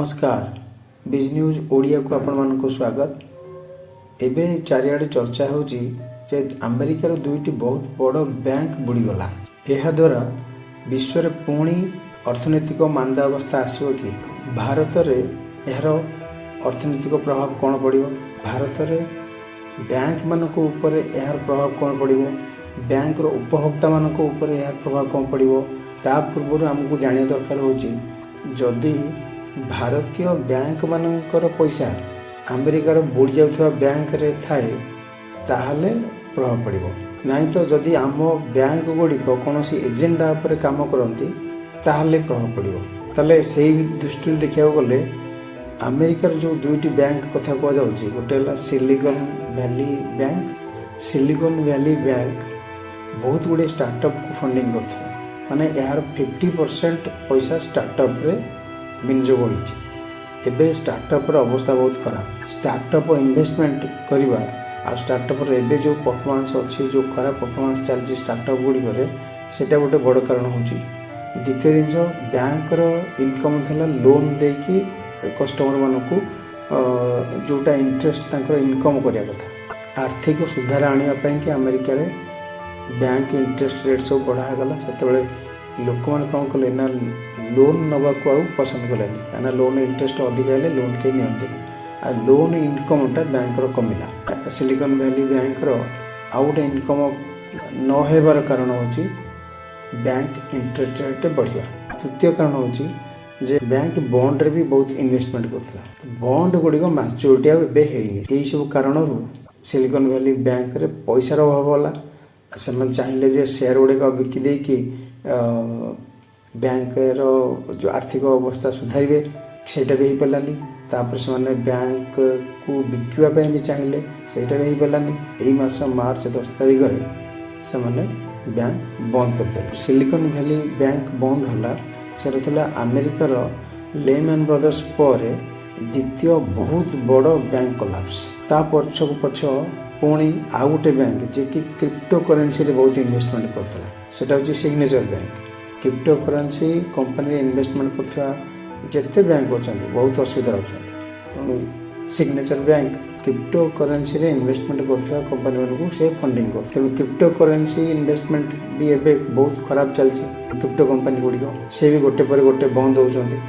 नमस्कार बिज न्यूज ओडिया को आपण मानक स्वागत। एबे चारिआडे चर्चा होची जे अमेरिकार दुईटी बहुत बड़ बैंक बुड़ीगला। यह द्वारा विश्व रे पुणी अर्थनैतिक मांदा अवस्था आसिबो कि भारत रे एहर अर्थनैतिक प्रभाव कौन पड़िबो, भारत रे बैंक मानक ऊपर एहर प्रभाव कौन पड़िबो, बैंक रो उपभोक्ता मानक ऊपर एहर प्रभाव कौन पड़िबो। ता पूर्व हमको जानिया दरकार होची जदि भारतीय बैंक मानकर पैसा अमेरिकार बुड़ी जाउथवा बैंक रे थाए ताहले प्रभाव पड़िबो। नहीं तो जदि आम बैंक गुड़िक कौन एजेंडा पर काम करती ताहले प्रभाव पड़िबो। ताले सेही दृष्टि देखा गले अमेरिकार जो दुईटी बैंक कथा कह जाउची, गोटे हला silicon Valley bank. Silicon Valley bank बहुत गुड़े स्टार्टअप को फंडिंग करथे, माने यार 50% पैसा स्टार्टअप रे विनियोग होइछि। एबे स्टार्टअप रो अवस्था बहुत खराब। स्टार्टअप इन्वेस्टमेंट करवा आ स्टार्टअप रे एबे जो परफॉर्मेंस अछि, जो खराब परफॉर्मेंस चलछि स्टार्टअप गुडी करे, सेटा गोटे बड़ कारण होछि। द्वितीय जिनस बैंक रो इनकम थला लोन देकी कस्टमर मानकू जोटा इंटरेस्ट तांकर इनकम करिया कथा। आर्थिक सुधार आनिया पई कि अमेरिका रे बैंक इंटरेस्ट रेट सब बढ़ा गला। सेतेबेले लोक मैंने कौन कले ना लोन नवा को आउ पसंद कलेनी, कहना लोन इंटरेस्ट अधिक है लोन के नियंती आ लोन इनकमटा बैंक रो कमिला। सिलिकन वैली बैंक रो आउ गोटे इनकम न हेबार कारण होची बैंक इंटरेस्ट रेट बढ़िया। तृतीय कारण होची जे बैंक बॉन्ड रे भी बहुत इन्वेस्टमेंट करथला, बॉन्ड गुडी को मैच्योरिटी अब हेनी। एही सब कारणरू सिलिकन वैली बैंक रे पैसा रो अभाव होला। से चाहिए जे शेयर गुड़िक बिकी देकी बैंक रो जो आर्थिक अवस्था सुधारे सेटा भी हो पारानी। तापर से माने बैंक को बिकवा भी चाहिए सेटा भी हो पारानी। यही मास मार्च 10 तारिख रे से माने बैंक बंद कर दिले। सिलिकन वैली बैंक बंद होला, सेटा थला अमेरिकार लेमैन ब्रदर्स पर द्वितीय बहुत बड़ बैंक कोलैप्स। ता पछ पुणी आउ गोटे बैंक जे कि क्रिप्टो करेन्सी रे बहुत इन्वेस्टमेंट करथला, सेटा होची Signature Bank. Crypto currency company investment करथवा जत्ते बैंक अछंती बहुत असुविधा अछंती, तेणु सिग्नेचर बैंक क्रिप्टो करेन्सी रे इन्वेस्टमेंट करथवा कंपनी मानकू से फंडिंग कर। तेणु क्रिप्टो करेन्सी इन्वेस्टमेंट भी एबे बहुत खराब चलछि। क्रिप्टो कंपनी गुड़िक से भी गोटे पर गोटे बंद होउछंती।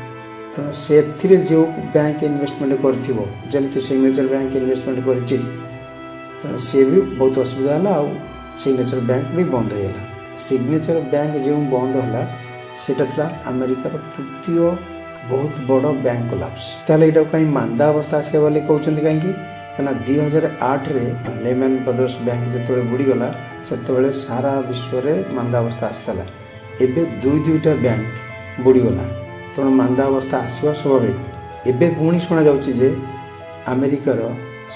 तेणु सेथिरे जो बैंक इन्वेस्टमेंट करथिबो जेमति सिग्नेचर बैंक इन्वेस्टमेंट करछि सी भी बहुत असुविधा है। आउ सिग्नेचर बैंक भी बंद हो गला। सिग्नेचर बैंक जो बंद होला सेटा था अमेरिकार तृतीय बहुत बड़ बैंक कोलैप्स। ताले एटा कहीं मांदा अवस्था आसे वाले कहउछन्ती काहेकि कना 2008 रे लेमैन ब्रदर्स बैंक जतबे बुड़ी गला सेतबेले सारा विश्व रे मांदा अवस्था आस्तला। एबे दुईटा बैंक बुड़ी गला, तेणु मांदा अवस्था आसवा स्वाभाविक। एबे पुणी सुना जाउची जे अमेरिकार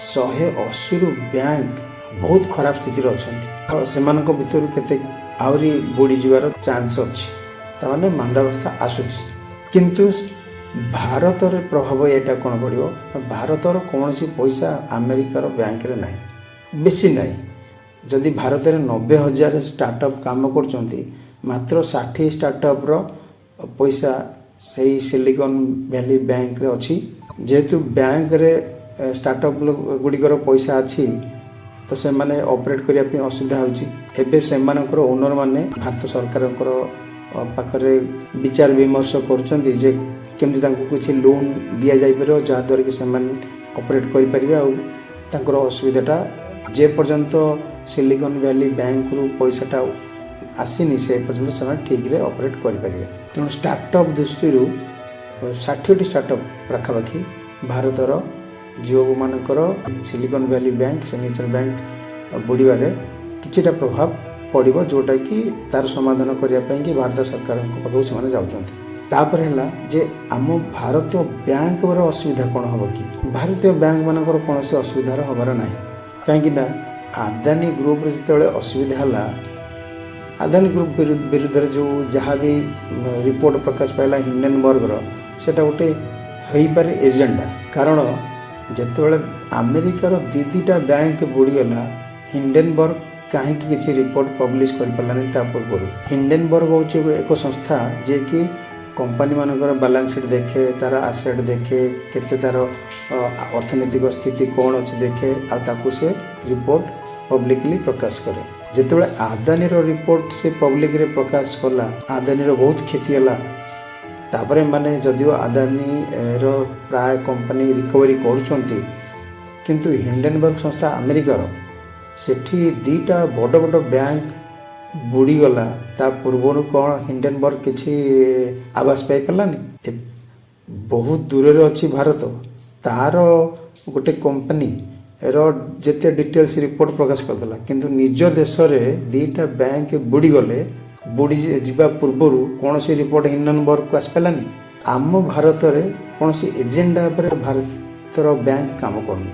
180 रु बैंक बहुत खराब स्थिति अच्छा से भितर केते आहरी बुड़ी जीवार चांस अच्छी, ताने मांदावस्था आसूची। किंतु भारत रे प्रभाव एटा कौन पड़ो, भारत कौन सी पैसा अमेरिकार बैंक रे नहीं, बेसी नहीं। जदि भारत रे 90,000 स्टार्टअप काम करचंती, मात्र 60 स्टार्टअप रो पैसा सही सिलिकन वैली बैंक रे अच्छी। जेहेतु बैंक रे स्टार्टअप गुड़िकर पैसा अच्छी तो से माने ऑपरेट करिया पे असुविधा होची। एबे से मानकर ओनर माने भारत सरकार पाखरे विचार विमर्श करछंती जे केमति तांको कुछ लोन दिया जाय परो जहा द्वारा कि से माने ऑपरेट करि परिबे। आ तांकर असुविधाटा जे पर्यंत सिलिकन वैली बैंक रू पैसाटा आसीनी से पर्यंत से ठीक रे ऑपरेट करि परिबे। तेणु स्टार्टअप दृष्टि 60 स्टार्टअप पाखापाखि भारतर जो मानकर Silicon Valley Bank Signature Bank बुड़ीबारे किछिटा प्रभाव पड़ो, जोटा कि तार समाधान करने कि भारत सरकार पाखु से जाउछंती। तापर है जे आम भारतीय बैंक असुविधा कौन हम कि भारतीय बैंक मानकर कौन से असुविधार हबार ना, कहीं आदानी ग्रुप जो असुविधा है, आदानी ग्रुप विरुद्ध जो जहाँ भी रिपोर्ट प्रकाश पाला हिंडनबर्गर सेटा गोटे हो पारे एजेंडा। कारण जेतेबेले अमेरिकार दीटा बैंक बुड़ीगला, हिंडनबर्ग कहीं किसी रिपोर्ट पब्लिश कर पारानी। पूर्व हिंडनबर्ग हूँ एक संस्था जे कि कंपनी मानकर बैलेंस शीट देखे, तार आसेट देखे, केते तार अर्थनैतिक स्थिति कौन अच्छे देखे, आकु से रिपोर्ट पब्लिकली प्रकाश करे। जितेबाला आदानी रिपोर्ट से पब्लिक रे प्रकाश कला, आदानी बहुत क्षति है। तापरे माने जदियो आदानी प्राय कंपनी रिकवरी करुँच, किंतु हिंडेनबर्ग संस्था अमेरिकार सेठी दीटा बड़ बड़ बैंक बुड़ीगला। ता पूर्वर कौन हिंडेनबर्ग किसी आवास पाई पारानी, बहुत दूर अच्छी भारत, तार गोटे कंपनी जिते डिटेल्स रिपोर्ट प्रकाश करदेला, किंतु निज देश में दीटा बैंक बुड़ीगले। बुड़ी जावा पूर्वर कौन सी रिपोर्ट हिंडेनबर्ग को आसपारानी। आम भारत में कौन सी एजेंडा पर भारतर बैंक काम करनी,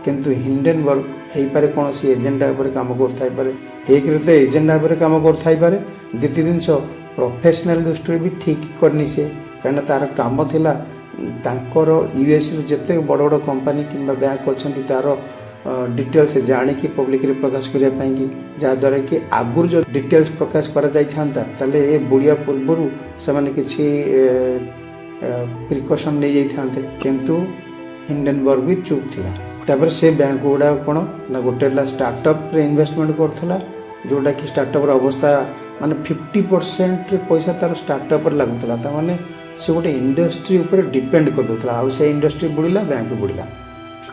किंतु हिंडेनबर्ग हो पारे कौन सी एजेंडा पर काम कर। एक तो एजेंडा पर काम कर, द्वितीय जिन प्रोफेशनल दृष्टि भी ठीक करनी से, कहीं तार काम थिला तांकर यूएस जिते बड़ बड़ कंपनी कि बैंक अच्छा तार डिटेल्स जानिकी पब्लिक रे प्रकाश करने, जहाँद्वारा कि आगुरी जो डिटेल्स प्रकाश करा ताले ए बुड़िया पूर्वर से किसी प्रिकॉशन नहीं जाते, किंतु हिंडेनबर्ग भी चुप थिला। तापर से बैंक गुड़ा कौन ना गोटे स्टार्टअप रे इन्वेस्टमेंट करथला, जोटा कि स्टार्टअप अवस्था माने 50% पैसा तार स्टार्टअप लगुला। ताने से गोटे इंडस्ट्री उपर डिपेंड कर दूसरा, आउ से इंडस्ट्री बुड़ीला, बैंक बुड़ीला।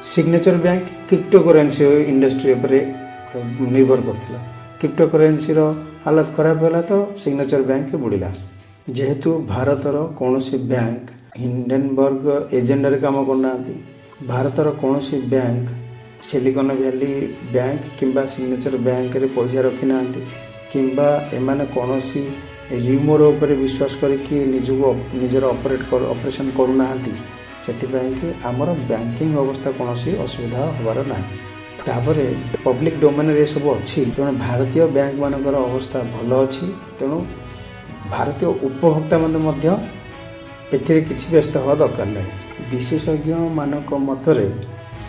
Signature Bank crypto currency industry उपर निर्भर करथिला। क्रिप्टो करेन्सी हालत खराब होला तो सिग्नेचर बैंक बुड़ीला। जेहेतु भारतर कौन सी बैंक हिंडेनबर्ग एजेंडा रे काम करना, भारतर कौन सी बैंक सिलिकन वैली बैंक किंबा सिग्नेचर बैंक रे पैसा रखी ना, किंबा एमाने कौन सी र्यूमर उपर विश्वास करके निजर ऑपरेशन करूना, से आमर बैंकिंग अवस्था कौन सी असुविधा होबार ना। तापर पब्लिक डोमेन रे सब अच्छी, तेणु भारतीय बैंक मानकर अवस्था भल अच्छी। तेणु भारतीय उपभोक्ता माने एथिरे किछि व्यस्त हवा दरकार नहीं। विशेषज्ञ मानक मतरे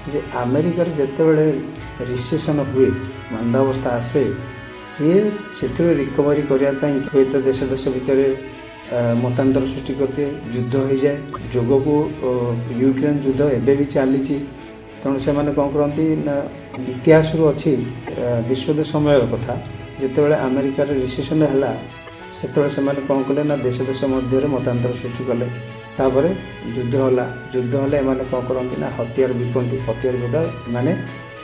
जे अमेरिकार जितेबाला रिसेसन हुए, मंदावस्था आसे, से रिकवरी करने हुए तो देश देश भितर मतांतर सृष्टि करते, युद्ध हो जाए। जोग को यूक्रेन युद्ध एवं भी चली, तेणु से कौन करती ना इतिहास अच्छी विश्व समय कथा, जितेबाला अमेरिकार रिसेसन है से कौन कले ना देश देश मध्य मतांतर सृष्टि कले। तापर युद्ध होला, युद्ध हेल्ले एम कौन करती ना हथियार बिकती, हथियार बिका माने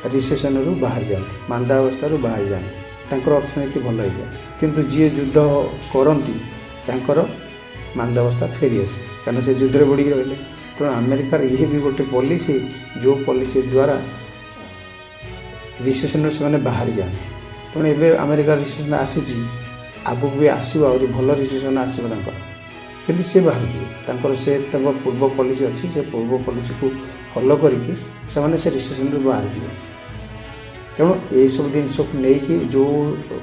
रिसेसन रु बाहर जाती, मांदावस्था बाहर जाती, तांकर अर्थनीति भल हो जाए। किंतु जी युद्ध करती तांकर मांदावस्था फेरी आसे, कहीं से युद्ध में बुड़ी रही। तेणु अमेरिकार ये भी गोटे पॉलिसी, जो पॉलिसी द्वारा रिसेसन से बाहर जाते। तेणु एवं अमेरिकार रिसेसन आसी, आगू भी आसो आहरी भल रिसेसन आसो, किंतु सी बाहर जी से पूर्व पॉलिसी अच्छी, से पूर्व पॉलिसी को फॉलो करके से रिसेसन रू बाहर जी। तेणु ये सब जिनस को लेकिन जो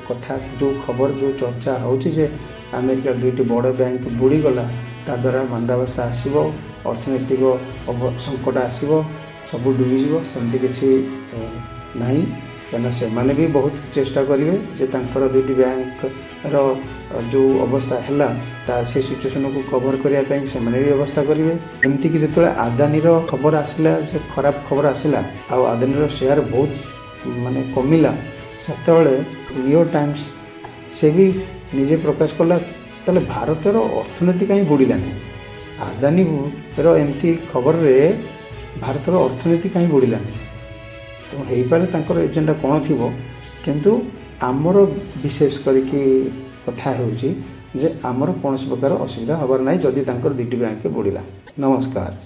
कथा, जो खबर, जो चर्चा होची अमेरिका दुईटी बड़ बैंक बुड़ीगला, ता द्वारा मंदावस्था आसो, अर्थनैतिक संकट आसो, सब डूबीज, सेमती किसी ना। कहीं से माने भी बहुत चेष्टा करेंगे जे तांकर दुईटी बैंक जो अवस्था है से सिचुएशन को कवर करने से भी व्यवस्था करेंगे। एमती कि जो आदानी खबर आसला, खराब खबर आसला, आदानी शेयर बहुत माने कमिला, से न्यू टाइम्स से भी निजे प्रकाश कला ताले भारतर अर्थनीति कहीं बुड़ानी। आदानी एमती खबर रे भारतर अर्थनीति कहीं बुड़ानी, तो हो पारे एजेंडा कौन थी, किंतु आमर विशेष करके कथा होची जे आमर कौन प्रकार असुविधा हबार ना जदि दुईटी बैंक बुड़ीला। नमस्कार।